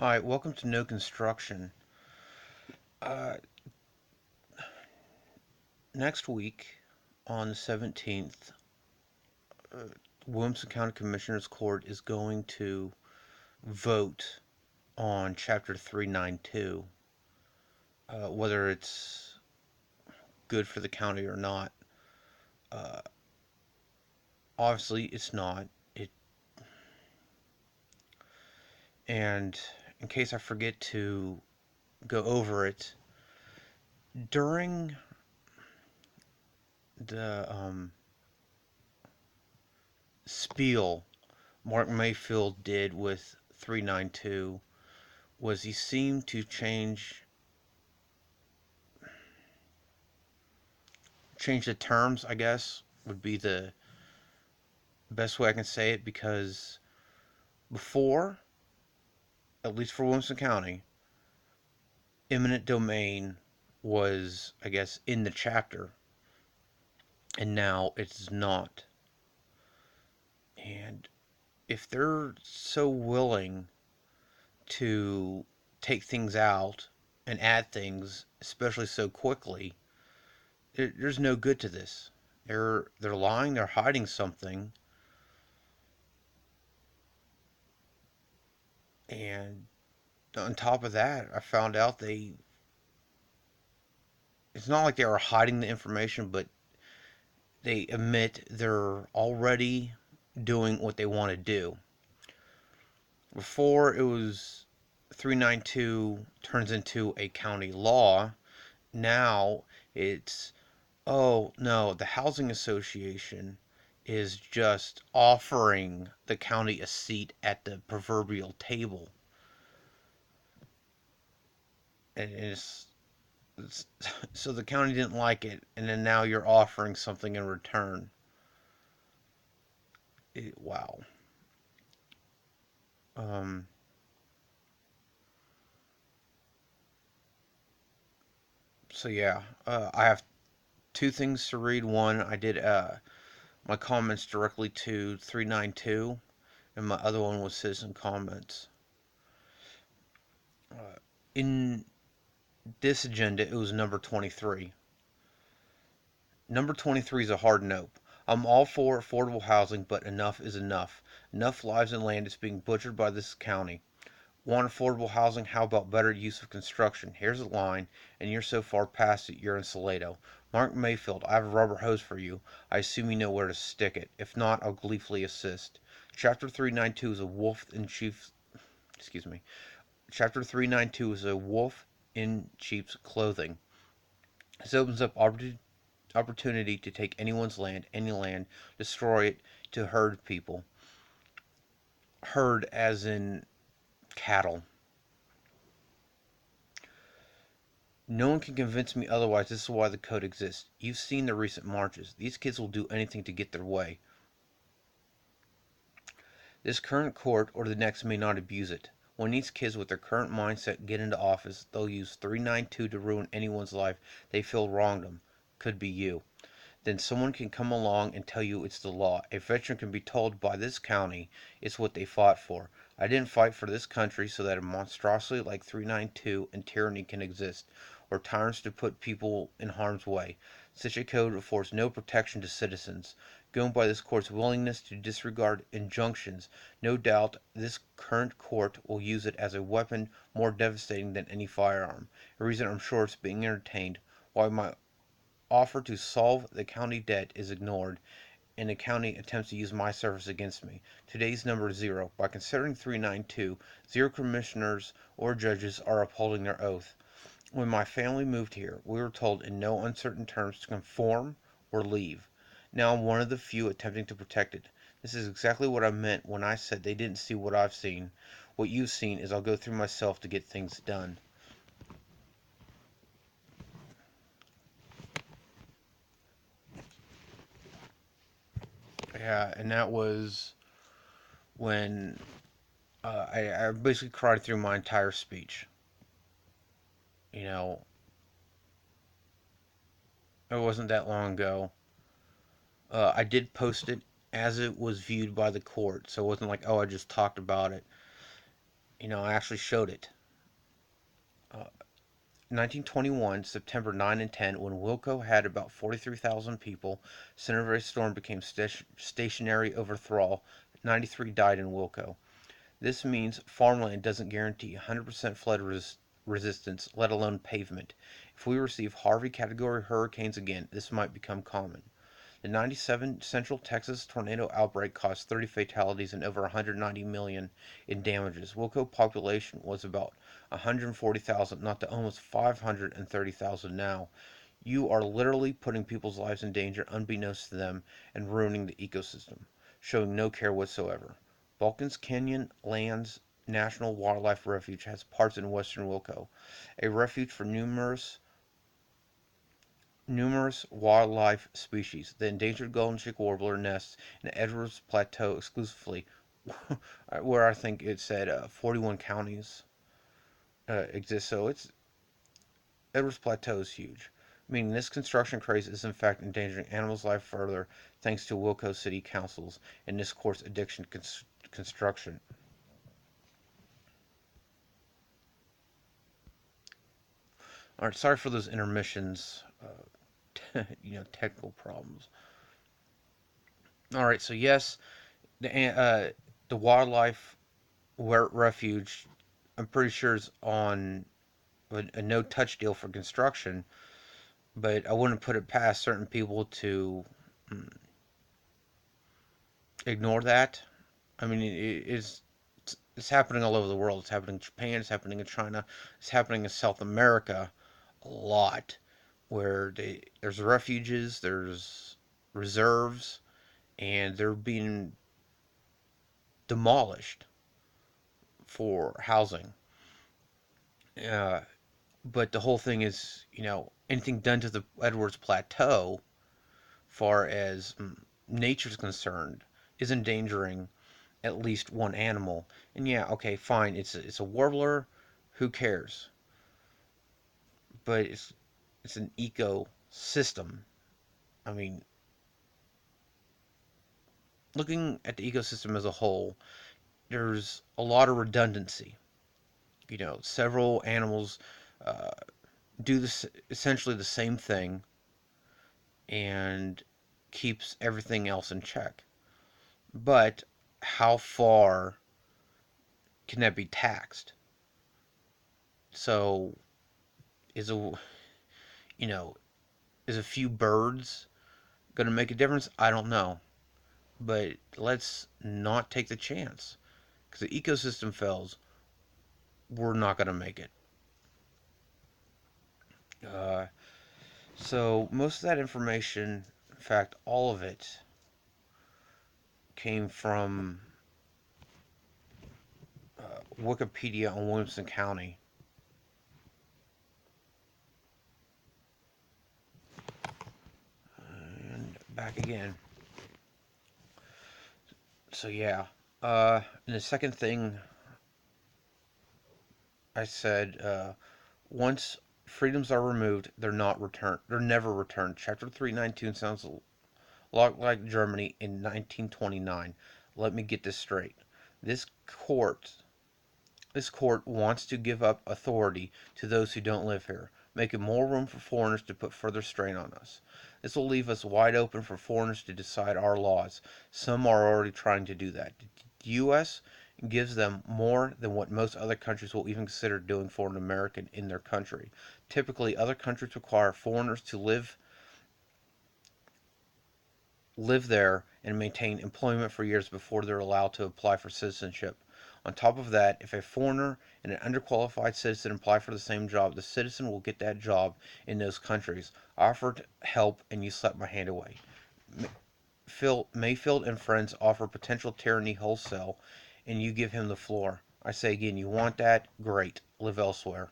Hi, welcome to No Construction. Uh, Next week, on the 17th, uh, Williamson County Commissioners Court is going to vote on Chapter 392, whether it's good for the county or not. Uh, Obviously, it's not. It And in case I forget to go over it, during the spiel Mark Mayfield did with 392 was he seemed to change the terms, I guess, would be the best way I can say it, because before, at least for Williamson County, eminent domain was, I guess, in the chapter, and now it's not. And if they're so willing to take things out and add things, especially so quickly, there's no good to this. They're lying, they're hiding something, and on top of that, I found out it's not like they are hiding the information, but they admit they're already doing what they want to do. Before it was 392 turns into a county law, now it's, oh no, the housing association is just offering the county a seat at the proverbial table. And so the county didn't like it, and then now you're offering something in return. Wow. Um, so yeah, I have two things to read. One, I did my comments directly to 392, and my other one was citizen comments. In this agenda, it was number 23. Number 23 is a hard no. I'm all for affordable housing, but enough is enough. Enough lives and land is being butchered by this county. Want affordable housing? How about better use of construction? Here's a line, and you're so far past it, you're in Salado. Mark Mayfield, I have a rubber hose for you. I assume you know where to stick it. If not, I'll gleefully assist. Chapter 392 is a wolf in chief's. Excuse me. Chapter 392 is a wolf in sheep's clothing. This opens up opportunity to take anyone's land, any land, destroy it to herd people. Herd as in cattle. No one can convince me otherwise. This is why the code exists. You've seen the recent marches. These kids will do anything to get their way. This current court or the next may not abuse it. When these kids with their current mindset get into office, they'll use 392 to ruin anyone's life they feel wronged them. Could be you. Then someone can come along and tell you it's the law. A veteran can be told by this county it's what they fought for. I didn't fight for this country so that a monstrosity like 392 and tyranny can exist, or tyrants to put people in harm's way. Such a code affords no protection to citizens. Going by this court's willingness to disregard injunctions, no doubt this current court will use it as a weapon more devastating than any firearm. A reason I'm sure it's being entertained. Why my offer to solve the county debt is ignored, and the county attempts to use my service against me. Today's number is zero. By considering 392, zero commissioners or judges are upholding their oath. When my family moved here, we were told in no uncertain terms to conform or leave. Now I'm one of the few attempting to protect it. This is exactly what I meant when I said they didn't see what I've seen. What you've seen is I'll go through myself to get things done. Yeah, and that was when I basically cried through my entire speech. You know, it wasn't that long ago. I did post it as it was viewed by the court, so it wasn't like, oh, I just talked about it. I actually showed it. 1921, September 9 and 10, when Wilco had about 43,000 people, center of a storm became stationary over thrall. 93 died in Wilco. This means farmland doesn't guarantee 100% flood resistance, let alone pavement. If we receive Harvey category hurricanes again, this might become common. The 97 Central Texas tornado outbreak caused 30 fatalities and over 190 million in damages. Wilco population was about 140,000, not to almost 530,000 now. You are literally putting people's lives in danger unbeknownst to them and ruining the ecosystem, showing no care whatsoever. Balkans Canyon Lands National Wildlife Refuge has parts in western Wilco, a refuge for numerous wildlife species. The endangered golden chick warbler nests in Edwards Plateau exclusively, where I think it said 41 counties exist. So it's Edwards Plateau is huge. Meaning this construction craze is in fact endangering animals' life further, thanks to Wilco City Councils and this court's addiction construction. All right, sorry for those intermissions. Technical problems. All right, so yes, the wildlife refuge, I'm pretty sure is on a no touch deal for construction, but I wouldn't put it past certain people to mm, ignore that. I mean, it's happening all over the world. It's happening in Japan. It's happening in China. It's happening in South America a lot, where there's refuges, there's reserves, and they're being demolished for housing. Uh, but the whole thing is, anything done to the Edwards Plateau, far as nature's concerned, is endangering at least one animal. And yeah, okay, fine, it's a warbler, who cares? But it's an ecosystem. I mean, looking at the ecosystem as a whole, there's a lot of redundancy. Several animals uh, do this essentially the same thing and keeps everything else in check. But how far can that be taxed? So is you know is a few birds going to make a difference? I don't know, but let's not take the chance because the ecosystem fails. We're not going to make it. Uh, so most of that information, in fact, all of it, came from Wikipedia on Williamson County. And back again. So yeah. And the second thing I said, once freedoms are removed, they're not returned. They're never returned. Chapter 392 sounds a lot like Germany in 1929. Let me get this straight. This court, this court wants to give up authority to those who don't live here, making more room for foreigners to put further strain on us. This will leave us wide open for foreigners to decide our laws. Some are already trying to do that. The U.S. gives them more than what most other countries will even consider doing for an American in their country. Typically, other countries require foreigners to live there and maintain employment for years before they're allowed to apply for citizenship. On top of that, if a foreigner and an underqualified citizen apply for the same job, the citizen will get that job in those countries. Offered help and you slap my hand away. Mayfield and friends offer potential tyranny wholesale and you give him the floor. I say again, you want that? Great. Live elsewhere.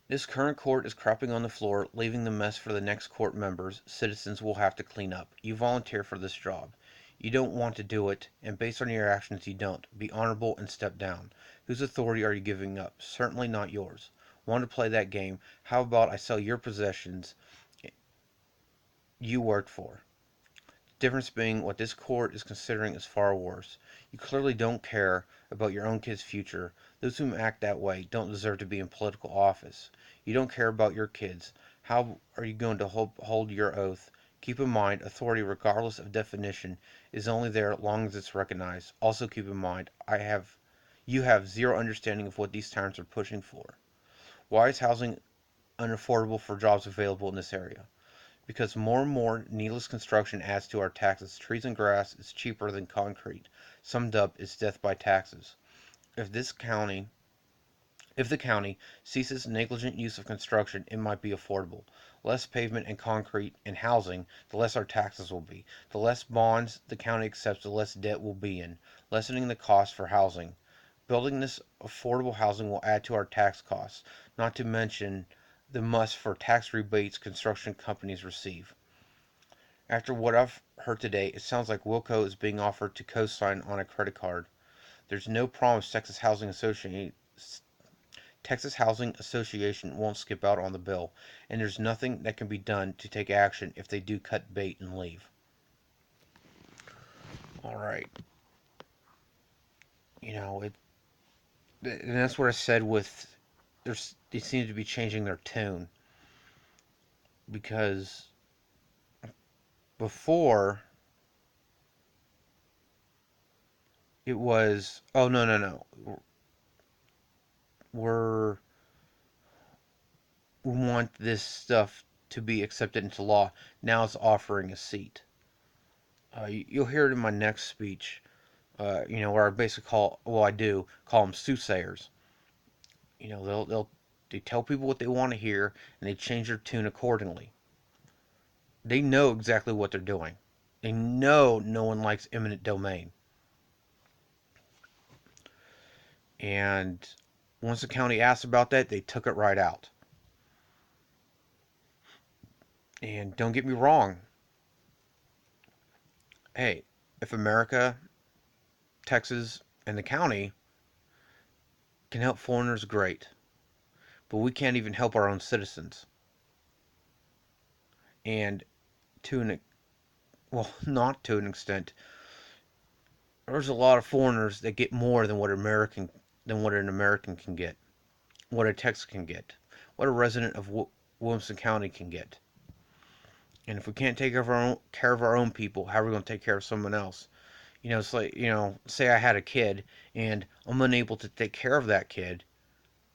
This current court is crapping on the floor, leaving the mess for the next court members. Citizens will have to clean up. You volunteer for this job. You don't want to do it, and based on your actions, you don't. Be honorable and step down. Whose authority are you giving up? Certainly not yours. Want to play that game? How about I sell your possessions you worked for? Difference being what this court is considering is far worse. You clearly don't care about your own kid's future. Those who act that way don't deserve to be in political office. You don't care about your kids. How are you going to hold your oath? Keep in mind, authority, regardless of definition, is only there as long as it's recognized. Also keep in mind, you have zero understanding of what these tyrants are pushing for. Why is housing unaffordable for jobs available in this area? Because more and more needless construction adds to our taxes. Trees and grass is cheaper than concrete. Summed up, it's death by taxes. If this county if the county ceases negligent use of construction, it might be affordable. Less pavement and concrete and housing, the less our taxes will be. The less bonds the county accepts, the less debt will be in, lessening the cost for housing. Building this affordable housing will add to our tax costs, not to mention the must for tax rebates construction companies receive. After what I've heard today, it sounds like Wilco is being offered to co-sign on a credit card. There's no promise Texas Housing Association won't skip out on the bill, and there's nothing that can be done to take action if they do cut bait and leave. All right, you know it, and that's what I said with they seem to be changing their tone because before it was, oh no, we're we want this stuff to be accepted into law. Now it's offering a seat. You'll hear it in my next speech. Where I basically I do call them soothsayers. They tell people what they want to hear and they change their tune accordingly. They know exactly what they're doing. They know no one likes eminent domain. And once the county asked about that, they took it right out. And don't get me wrong. Hey, if America, Texas, and the county can help foreigners, great. But we can't even help our own citizens. And not to an extent, there's a lot of foreigners that get more than what an American can get, what a Texan can get, what a resident of Williamson County can get. And if we can't take care of our own people, how are we going to take care of someone else? It's like, say I had a kid and I'm unable to take care of that kid,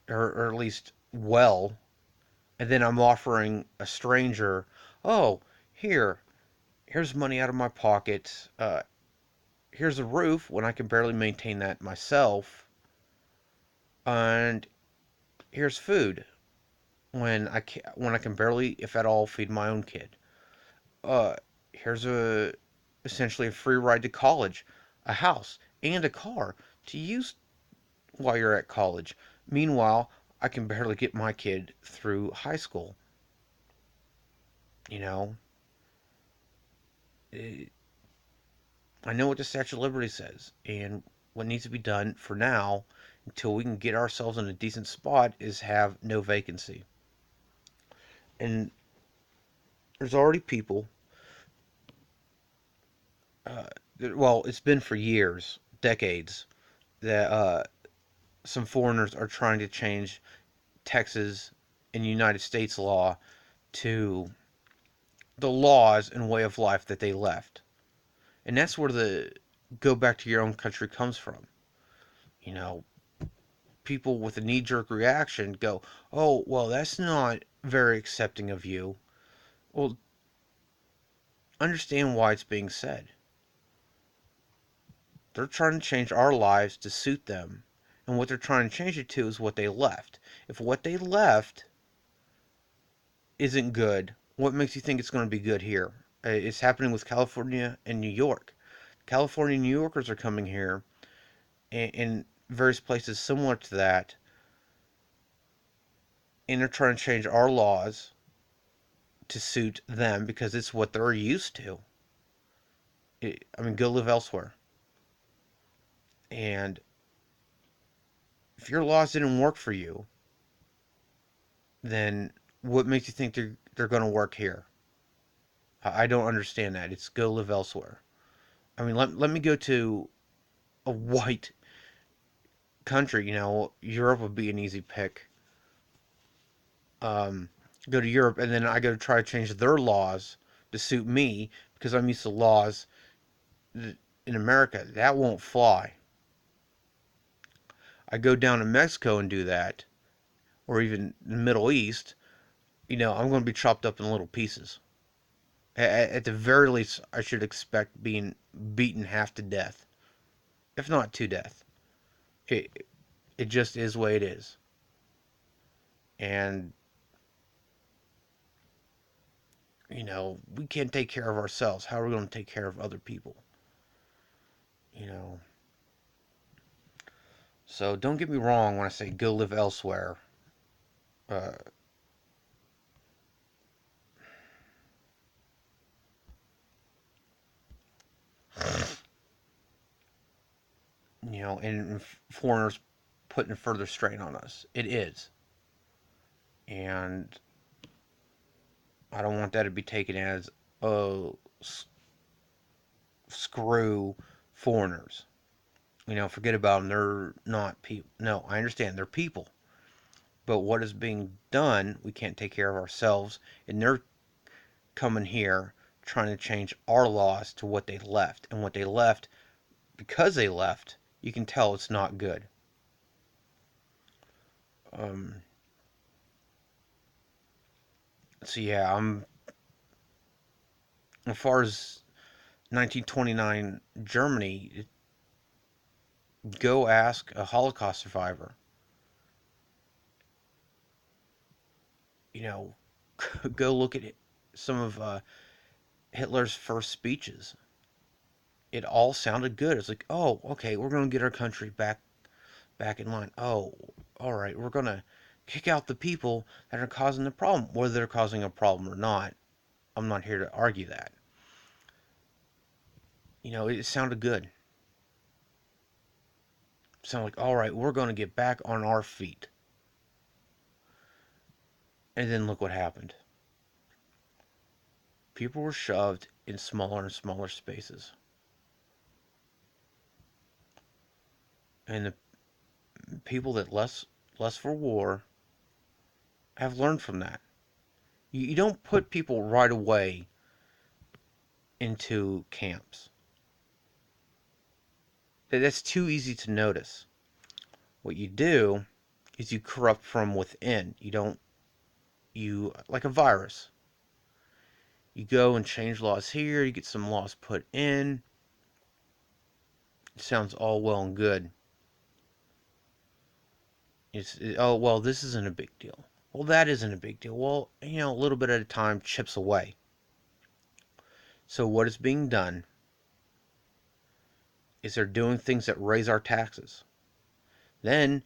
or at least well, and then I'm offering a stranger, oh, here's money out of my pocket. Here's a roof when I can barely maintain that myself, and here's food when I can barely, if at all, feed my own kid. Uh, here's essentially a free ride to college, a house, and a car to use while you're at college. Meanwhile, I can barely get my kid through high school. You know, Eh, I know what the Statue of Liberty says, and what needs to be done for now, until we can get ourselves in a decent spot, is have no vacancy. And there's already people. Uh, it's been for years, decades, that some foreigners are trying to change Texas and United States law to the laws and way of life that they left. And that's where the go back to your own country comes from. You know, people with a knee jerk reaction go, oh, well, that's not very accepting of you. Well, understand why it's being said. They're trying to change our lives to suit them. And what they're trying to change it to is what they left. If what they left isn't good, what makes you think it's going to be good here? It's happening with California and New York. California and New Yorkers are coming here in various places similar to that, and they're trying to change our laws to suit them because it's what they're used to. I mean, go live elsewhere. And if your laws didn't work for you, then what makes you think they're going to work here? I don't understand that. It's go live elsewhere. I mean, let me go to a white country. Europe would be an easy pick. Um, go to Europe, and then I go to try to change their laws to suit me because I'm used to laws in America. That won't fly. I go down to Mexico and do that, or even the Middle East. I'm going to be chopped up in little pieces. At the very least, I should expect being beaten half to death, if not to death. It it just is the way it is, and we can't take care of ourselves. How are we going to take care of other people? You know. So don't get me wrong when I say go live elsewhere. Uh, and foreigners putting further strain on us. It is, and I don't want that to be taken as, oh, screw foreigners. Forget about them. They're not people. No, I understand. They're people. But what is being done, we can't take care of ourselves. And they're coming here trying to change our laws to what they left. And what they left, because they left, you can tell it's not good. Um, so, yeah, as far as 1929 Germany, go ask a Holocaust survivor. You know, go look at some of Hitler's first speeches. It all sounded good. It's like, oh, okay, we're going to get our country back in line. Oh, all right, we're going to kick out the people that are causing the problem. Whether they're causing a problem or not, I'm not here to argue that. It sounded good. It sounded like, all right, we're going to get back on our feet. And then look what happened. People were shoved in smaller and smaller spaces. And the people that less for war have learned from that. You don't put people right away into camps. That's too easy to notice. What you do is you corrupt from within. You like a virus. You go and change laws here, you get some laws put in. It sounds all well and good. Oh, well, this isn't a big deal. Well, that isn't a big deal. Well, a little bit at a time chips away. So what is being done is they're doing things that raise our taxes. Then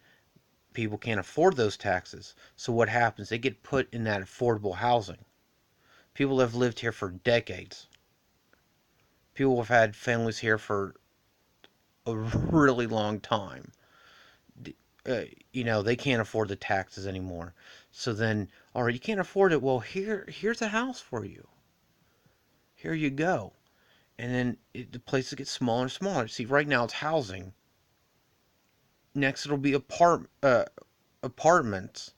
people can't afford those taxes. So what happens? They get put in that affordable housing. People have lived here for decades. People have had families here for a really long time. They can't afford the taxes anymore. So then, all right, you can't afford it. Well, here's a house for you. Here you go. And then the places get smaller and smaller. See, right now it's housing. Next, it'll be apartments,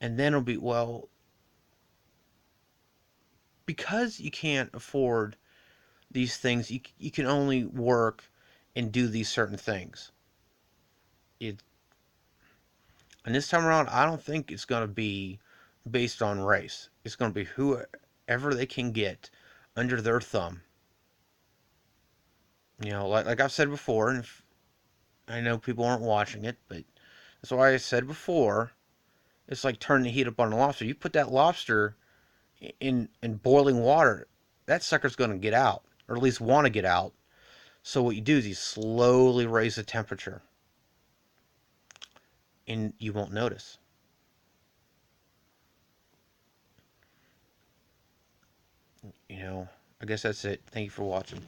and then it'll be, well, because you can't afford these things, you can only work and do these certain things. It And this time around, I don't think it's going to be based on race. It's going to be whoever they can get under their thumb. Like I've said before, and I know people aren't watching it, but that's why I said before, it's like turning the heat up on a lobster. You put that lobster in boiling water, that sucker's going to get out, or at least want to get out. So what you do is you slowly raise the temperature, and you won't notice. You know, I guess that's it. Thank you for watching.